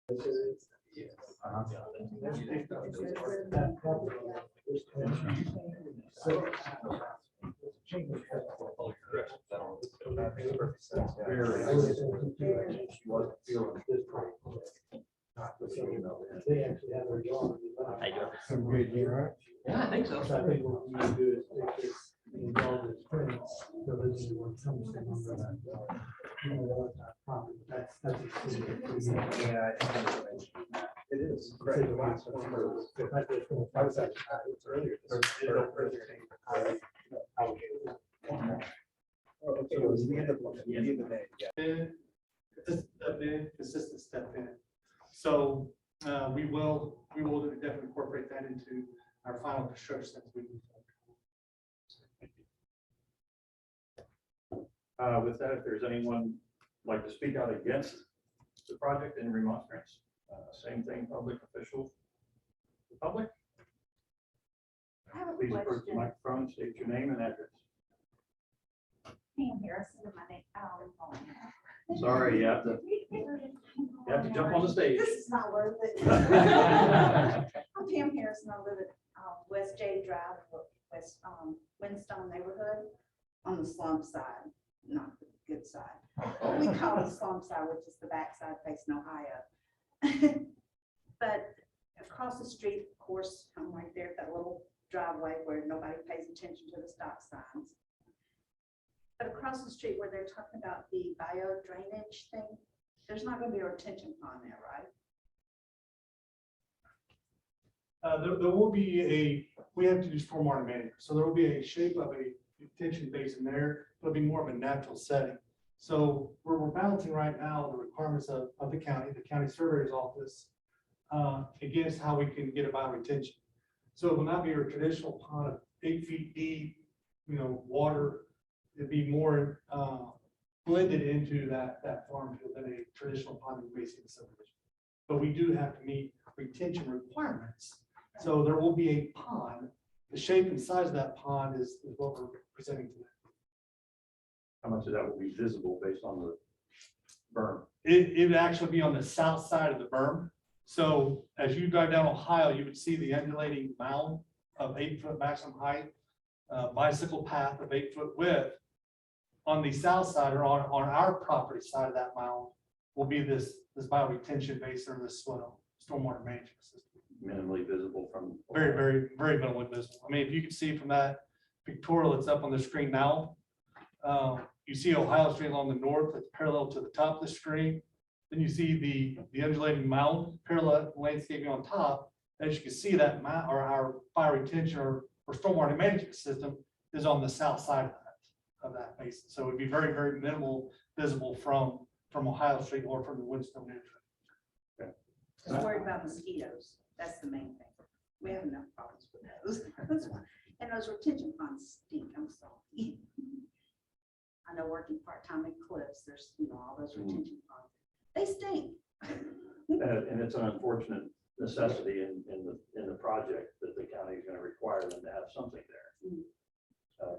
They actually have their yard. Some good, you right? Yeah, I think so. So I think what we need to do is take this involved with friends, so this is what comes from under that. You know, all that property, that's. Yeah, I think it is. Correct. The last one was- if I just go- I was actually earlier. Okay, it was the end of the day. Just a bit consistent step in. So we will definitely incorporate that into our final construction as we move forward. With that, if there's anyone like to speak out against the project in remonstrance, same thing, public officials. The public, I have a please approach the question. microphone, state your name and address. Pam Harrison, my name. Sorry, you have to jump on the stage. This is not worth it. I'm Pam Harrison. I live at West J Drive, West Wyndstone neighborhood on the slump side, not the good side. What we call the slump side, which is the backside facing Ohio. But across the street, of course, I'm right there at that little driveway where nobody pays attention to the stop signs. But across the street where they're talking about the bio drainage thing, there's not going to be a retention pond there, right? There will be we have to do stormwater management, so there will be a shape of a detention basin there. It'll be more of a natural setting. So we're balancing right now the requirements of the county surveyor's office against how we can get a bio retention. So it will not be a traditional pond of 8 feet deep, water. It'd be more blended into that farm field than a traditional pond we may see in the subdivision. But we do have to meet retention requirements. So there will be a pond. The shape and size of that pond is what we're presenting today. How much of that will be visible based on the berm? It would actually be on the south side of the berm. So as you drive down Ohio, you would see the undulating mound of 8 foot maximum height, bicycle path of 8 foot width. On the south side or on our property side of that mound will be this bioretention basin or this swell, stormwater management system. Minimally visible from. Very, very, very minimally visible. I mean, if you can see from that pictorial that's up on the screen now, you see Ohio Street along the north, that's parallel to the top of the screen. Then you see the undulating mound, parallel landscaping on top. As you can see, that mound or our bioretention or stormwater management system is on the south side of that basin. So it would be very, very minimal visible from Ohio Street or from the Wyndstone area. Just worried about mosquitoes. That's the main thing. We have enough problems with those. That's why. And those retention ponds stink. I'm sorry. I know working part-time at Cliffs, there's, all those retention ponds. They stink. And it's an unfortunate necessity in the project that the county is going to require them to have something there.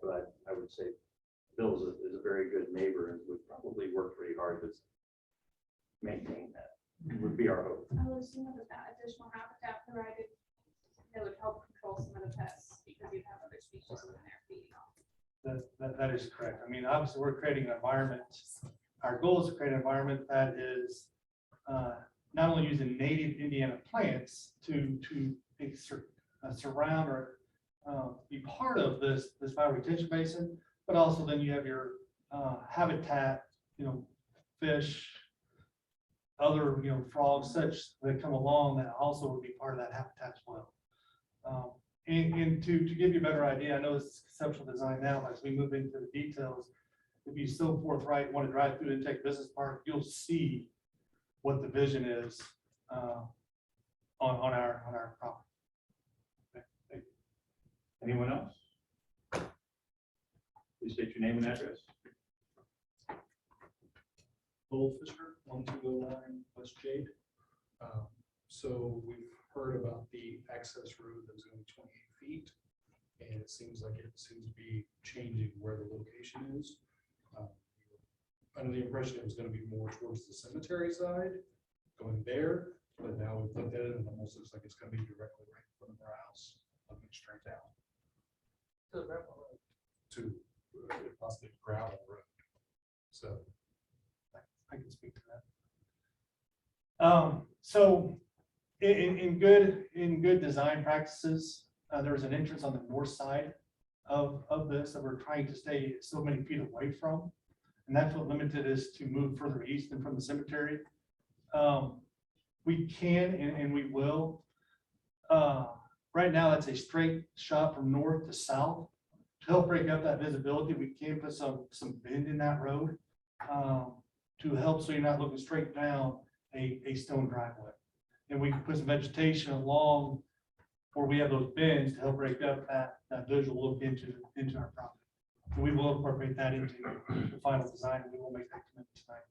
But I would say Bill is a very good neighbor and would probably work pretty hard to maintain that. It would be our hope. I would assume that that additional habitat provided, it would help control some of the pests because you'd have other species in there feeding off. That is correct. I mean, obviously, we're creating an environment. Our goal is to create an environment that is not only using native Indiana plants to surround or be part of this bioretention basin, but also then you have your habitat, fish, other frogs, such that come along that also would be part of that habitat as well. And to give you a better idea, I know it's conceptual design now, but as we move into the details, if you so forthright want to drive through Intake Business Park, you'll see what the vision is on our property. Okay, thank you. Anyone else? Please state your name and address. Lowell Fisher, 1209 West Jade. So we've heard about the access road that's going to be 28 feet, and it seems like it seems to be changing where the location is. Under the impression it was going to be more towards the cemetery side, going there, but now we've looked at it and it almost looks like it's gonna be directly right in front of our house, looking straight down to possibly gravel road. So I can speak to that. So in good design practices, there's an entrance on the north side of this that we're trying to stay so many feet away from. And that's what limited us to move further east than from the cemetery. We can and we will. Right now, that's a straight shot from north to south. To help break up that visibility, we can put some bend in that road to help so you're not looking straight down a stone driveway. And we can put some vegetation along where we have those bends to help break up that visual look into our property. And we will incorporate that into the final design, and we will make that commitment tonight.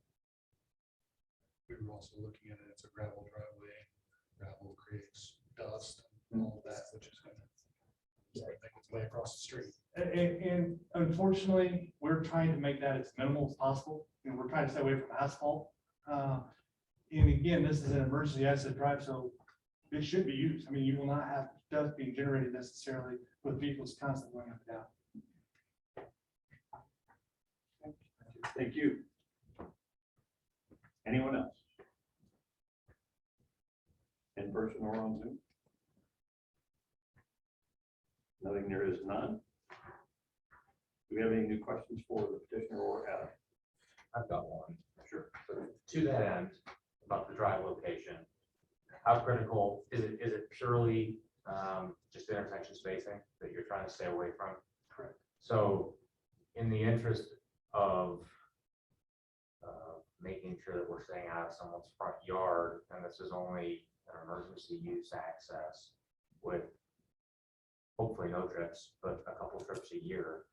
we were also looking at it, it's a gravel driveway. Gravel creates dust and all of that, which is gonna make its way across the street. And unfortunately, we're trying to make that as minimal as possible, and we're trying to stay away from asphalt. And again, this is an emergency exit drive, so it should be used. I mean, you will not have dust being generated necessarily with vehicles constantly going up and down. Thank you. Anyone else? In person or on Zoom? Nothing, there is none. Do we have any new questions for the petitioner or Adam? I've got one. Sure. To that end, about the drive location, how critical is it purely just intersection spacing that you're trying to stay away from? Correct. So in the interest of making sure that we're staying out of someone's front yard, and this is only an emergency use access with hopefully no trips, but a couple trips a year,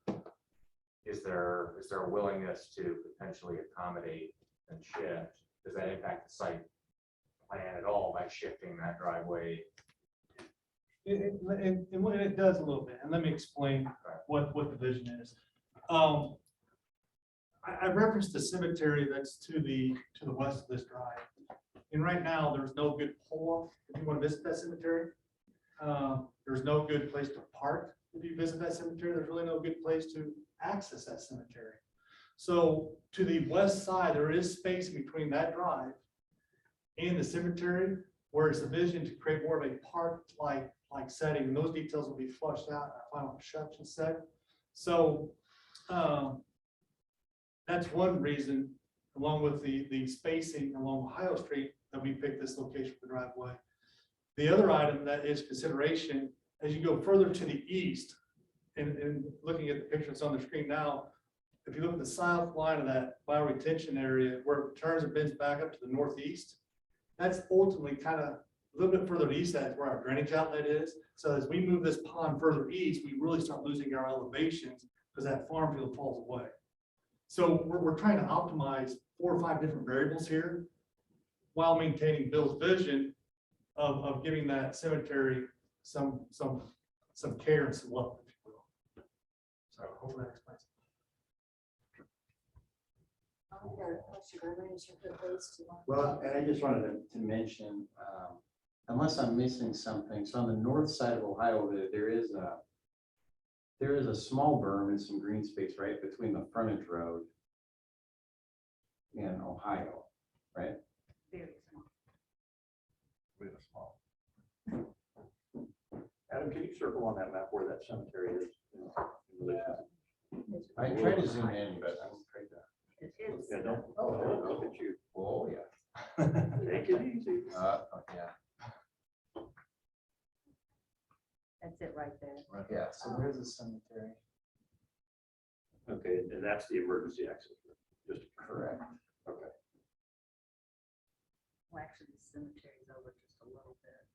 is there a willingness to potentially accommodate and shift? Does that impact the site plan at all by shifting that driveway? It does a little bit, and let me explain what the vision is. I referenced the cemetery that's to the west of this drive. And right now, there's no good pull-off if you want to visit that cemetery. There's no good place to park if you visit that cemetery. There's really no good place to access that cemetery. So to the west side, there is space between that drive and the cemetery, where it's a vision to create more of a park-like setting. And those details will be flushed out in our final construction set. So that's one reason, along with the spacing along Ohio Street, that we picked this location for the driveway. The other item that is consideration, as you go further to the east, and looking at the picture that's on the screen now, if you look at the south line of that bioretention area where it turns and bends back up to the northeast, that's ultimately kind of a little bit further east. That's where our drainage outlet is. So as we move this pond further east, we really start losing our elevations because that farm field falls away. So we're trying to optimize 4 or 5 different variables here while maintaining Bill's vision of giving that cemetery some care and some love, if you will. So hopefully that explains it. I've got a question. I ran into the place to. Well, and I just wanted to mention, unless I'm missing something, so on the north side of Ohio, there is a small berm and some green space right between the frontage road and Ohio, right? Very small. Really small. Adam, can you circle on that map where that cemetery is? in relation to- I tried to zoom in, but I'm afraid to. It is. Yeah, don't, look at you. Oh, yeah. Take it easy. Yeah, That's it right there. yeah, so there's a cemetery. Okay, and that's the emergency exit. Just Correct. okay. Well, actually, the cemetery's over just a little bit.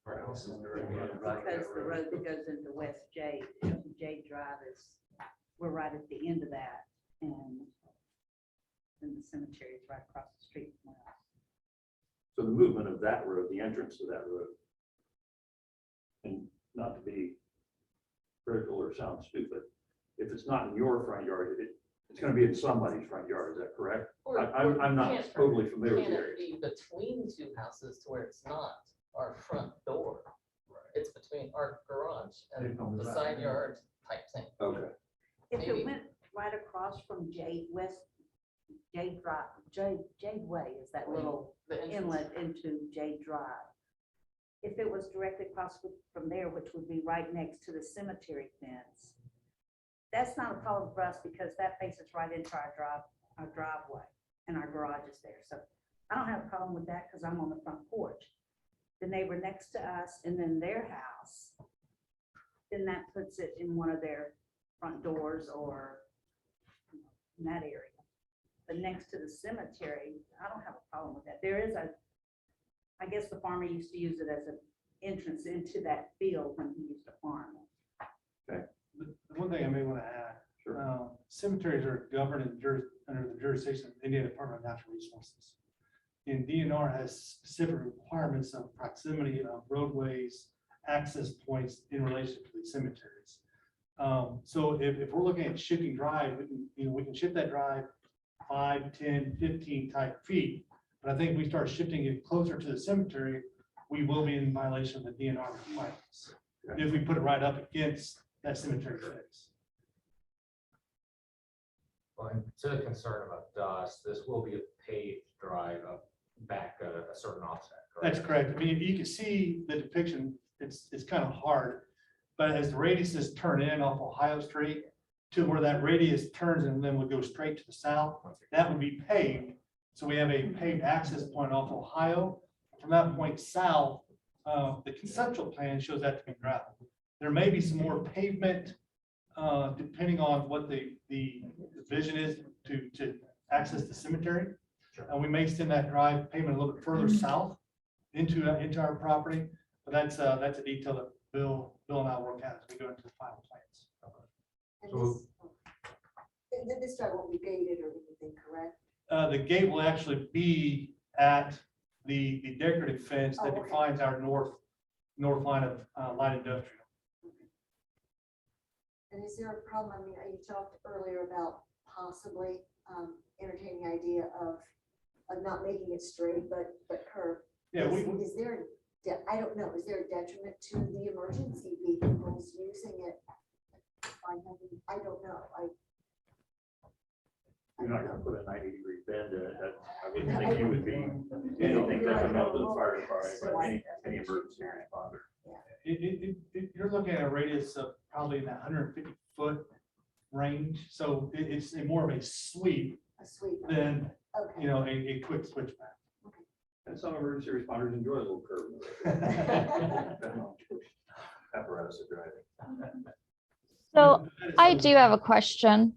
Our house is very Because the road that goes into West Jade Drive we're right at the end of that. And then the cemetery is right across the street from us. So the movement of that road, the entrance to that road, and not to be critical or sound stupid, if it's not in your front yard, it's going to be in somebody's front yard. Is that correct? I'm not Can't- totally familiar with Can the it area. be between two houses to where it's not our front door? It's between our garage and the side yard type thing. Okay. If Maybe. it went right across from Jade Drive, Jade Way is that little The entrance. inlet into Jade Drive. If it was directly across from there, which would be right next to the cemetery fence, that's not a problem for us because that faces right into our driveway and our garage is there. So I don't have a problem with that because I'm on the front porch. The neighbor next to us and then their house, then that puts it in one of their front doors or in that area. But next to the cemetery, I don't have a problem with that. There is I guess the farmer used to use it as an entrance into that field when he used to farm. The one thing I may want to add, Sure. cemeteries are governed under the jurisdiction of Indiana Department of Natural Resources. And DNR has specific requirements of proximity of roadways, access points in relation to the cemeteries. So if we're looking at shifting drive, we can shift that drive 5, 10, 15 type feet. But I think if we start shifting it closer to the cemetery, we will be in violation of the DNR requirements. If we put it right up against that cemetery fence. Well, and to the concern about dust, this will be a paved drive up back a certain offset. That's correct. I mean, you can see the depiction, it's kind of hard. But as the radiuses turn in off Ohio Street to where that radius turns and then would go straight to the south, that would be paved. So we have a paved access point off Ohio. From that point south, the conceptual plan shows that to be gravel. There may be some more pavement, depending on what the vision is to access the cemetery. We may extend that drive pavement a little bit further south into our property, but that's a detail that Bill and I work out as we go into the final plans. And this drive won't be gated or anything, correct? The gate will actually be at the decorative fence that Oh, okay. defines our north line of light industrial. And is there a problem? I mean, you talked earlier about possibly entertaining the idea of not making it straight, but curved. Yeah, Is there, I don't know, is there a detriment to the emergency vehicles using it? I don't know. You're not gonna put a 90-degree bend in it. I wouldn't think you would be anything detrimental to the fire department, or any emergency responder. You're looking at a radius of probably in that 150-foot range. So it's more of a sweep A sweep. than, Okay. a quick switchback. And some emergency responders enjoy a little curve. Apparatus of driving. So I do have a question.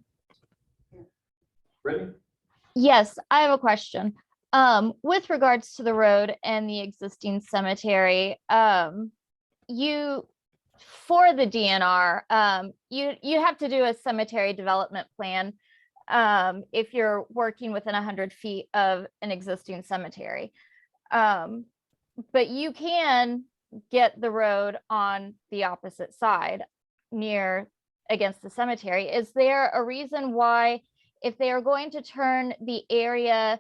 Brittany? Yes, I have a question. With regards to the road and the existing cemetery, you, for the DNR, you have to do a cemetery development plan if you're working within 100 feet of an existing cemetery. But you can get the road on the opposite side near against the cemetery. Is there a reason why, if they are going to turn the area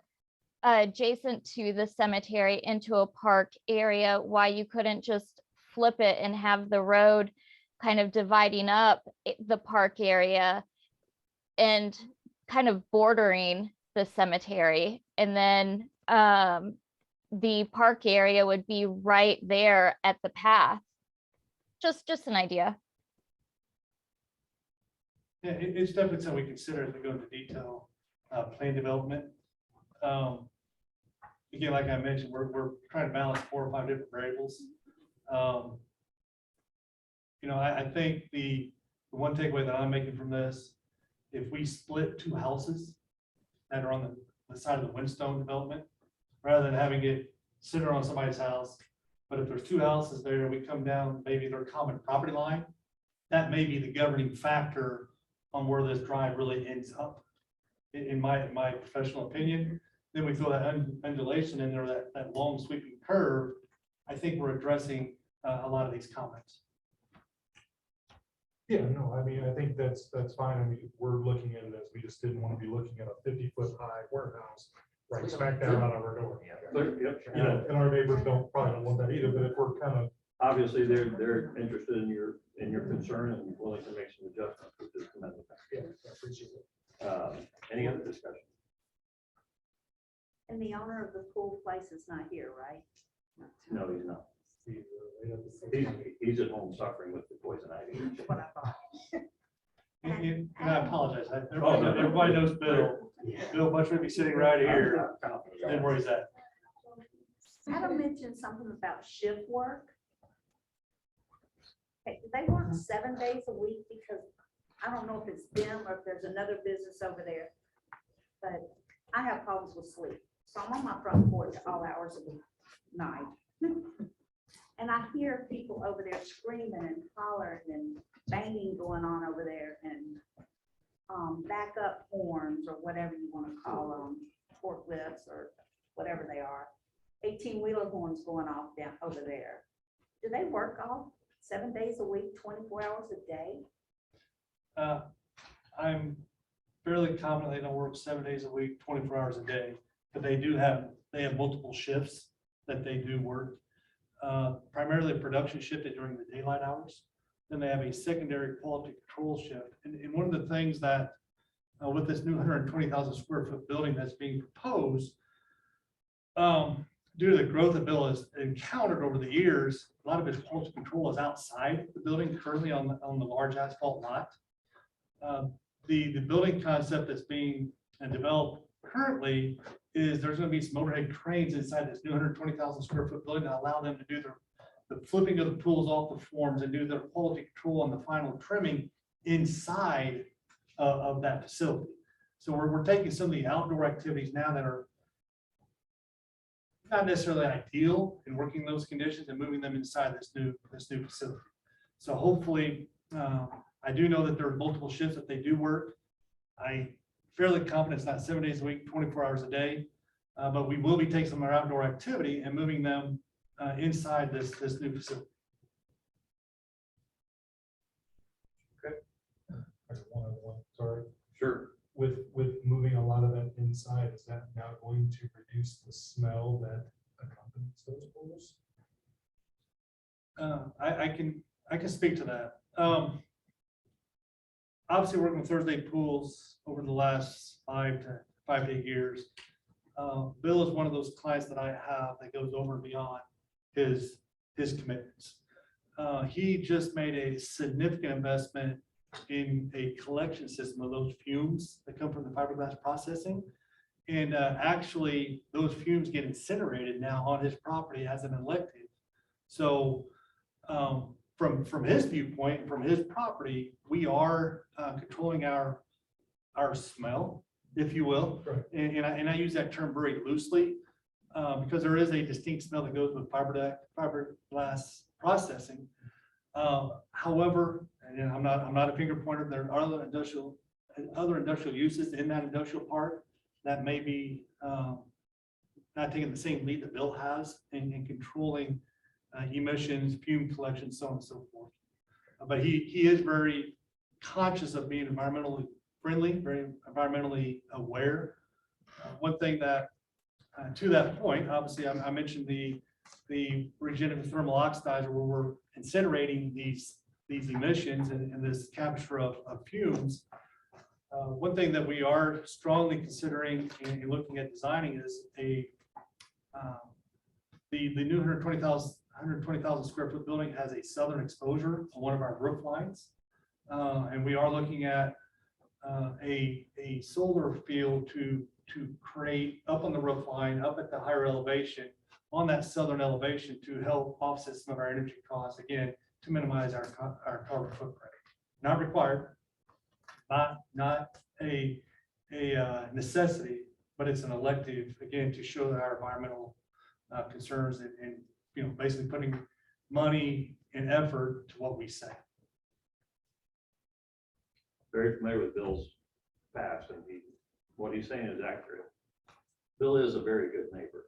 adjacent to the cemetery into a park area, why you couldn't just flip it and have the road kind of dividing up the park area and kind of bordering the cemetery, and then the park area would be right there at the path? Just an idea. Yeah, it's definitely something we consider as we go into detail plan development. Again, like I mentioned, we're trying to balance 4 or 5 different variables. I think the one takeaway that I'm making from this, if we split 2 houses that are on the side of the Wyndstone development, rather than having it center on somebody's house, but if there's 2 houses there, we come down, maybe their common property line, that may be the governing factor on where this drive really ends up, in my professional opinion. Then we throw that undulation in there, that long sweeping curve. I think we're addressing a lot of these comments. Yeah, no, I mean, I think that's fine. I mean, we're looking at it as we just didn't want to be looking at a 50-foot high warehouse right We don't- smack down out of our door. Clear, yep, You know, and our neighbors probably don't want that either, but if we're kind of, obviously, they're interested in your concern and willing to make some adjustments, which is commendable. yeah, I appreciate it. Any other discussion? And the owner of the pool place is not here, right? No, he's not. See, right up the- He's at home suffering with the poison ivy. What I thought. And I apologize. Oh, no. Everybody knows Bill. Bill much would be sitting right here I'm confident. than where he's at. Adam mentioned something about shift work. Okay, do they work 7 days a week? Because I don't know if it's them or if there's another business over there. But I have problems with sleep. So I'm on my front porch all hours of the night. And I hear people over there screaming and hollering and banging going on over there and backup horns or whatever you want to call them, forklifts or whatever they are. 18-wheeler horns going off down over there. Do they work all 7 days a week, 24 hours a day? I'm fairly confident they don't work 7 days a week, 24 hours a day, but they have multiple shifts that they do work. Primarily a production shift during the daylight hours. Then they have a secondary quality control shift. And one of the things that with this new 120,000 square foot building that's being proposed, due to the growth that Bill has encountered over the years, a lot of his quality control is outside the building, currently on the large asphalt lot. The building concept that's being developed currently is there's going to be some overhead cranes inside this new 120,000 square foot building that allow them to do the flipping of the pools off the forms and do their quality control and the final trimming inside of that facility. So we're taking some of the outdoor activities now that are not necessarily ideal in working those conditions and moving them inside this new facility. So hopefully, I do know that there are multiple shifts that they do work. I fairly confident it's not 7 days a week, 24 hours a day, but we will be taking some of our outdoor activity and moving them inside this new facility. I got one other one, sorry. Sure. With moving a lot of that inside, is that now going to reduce the smell that accompanies those pools? I can speak to that. Obviously, working with Thursday Pools over the last 5 to 8 years, Bill is one of those clients that I have that goes over and beyond his commitments. He just made a significant investment in a collection system of those fumes that come from the fiberglass processing. And actually, those fumes get incinerated now on his property as an elective. So from his viewpoint, from his property, we are controlling our smell, if you will. Right. And I use that term very loosely because there is a distinct smell that goes with fiberglass processing. However, and I'm not a finger pointer, there are other industrial uses in that industrial park that may be not taking the same lead that Bill has in controlling emissions, fume collection, so on and so forth. But he is very conscious of being environmentally friendly, very environmentally aware. One thing that, to that point, obviously, I mentioned the regenerative thermal oxidizer where we're incinerating these emissions and this capture of fumes. One thing that we are strongly considering and looking at designing is the new 120,000 square foot building has a southern exposure on one of our roof lines. And we are looking at a solar field to create up on the roof line, up at the higher elevation, on that southern elevation to help offset some of our energy costs, again, to minimize our carbon footprint. Not required, not a necessity, but it's an elective, again, to show that our environmental concerns and basically putting money and effort to what we say. Very familiar with Bill's past, and what he's saying is accurate. Bill is a very good neighbor,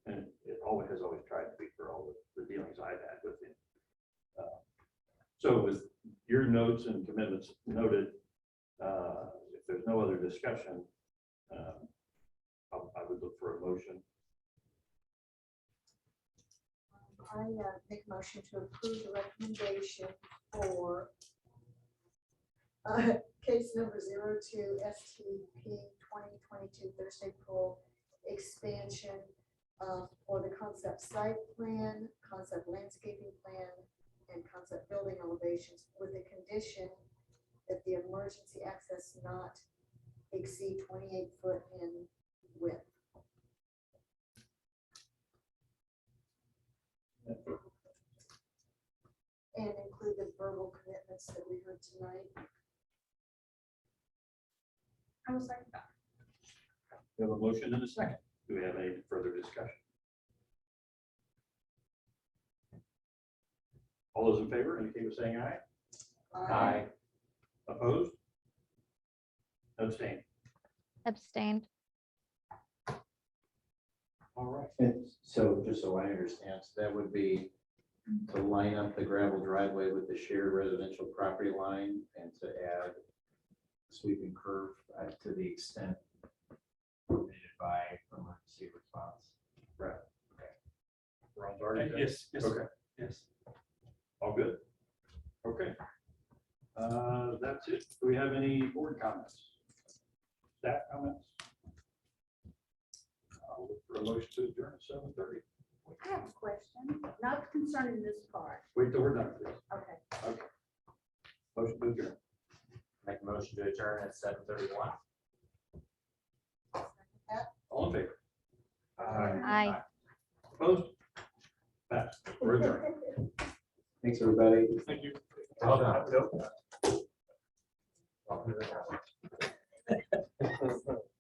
and it has always tried to be for all the dealings I've had with him. So with your notes and commitments noted. If there's no other discussion, I would look for a motion. I make a motion to approve the recommendation for case number 02 STP 2022 Thursday Pool expansion for the concept site plan, concept landscaping plan, and concept building elevations with the condition that the emergency access not exceed 28 foot in width. And include the verbal commitments that we heard tonight. I was like that. We have a motion and a second. Do we have any further discussion? All those in favor indicate by saying aye. Aye. Opposed? Abstained. Abstained. All right. And so, just so I understand, so that would be to line up the gravel driveway with the shared residential property line and to add sweeping curve to the extent permitted by emergency response. Right. Okay. Ron's already done? Yes, yes, Okay. yes. All good. Okay. That's it. Do we have any board comments? Staff comments? I'll look for a motion to adjourn at 7:30. I have a question, not concerning this part. Wait till we're done, please. Okay. Okay. Motion to adjourn. Make a motion to adjourn at 7:31. All in favor? Aye. Opposed? Passed. We're adjourned. Thanks, everybody. Thank you. Well done. Welcome to the council.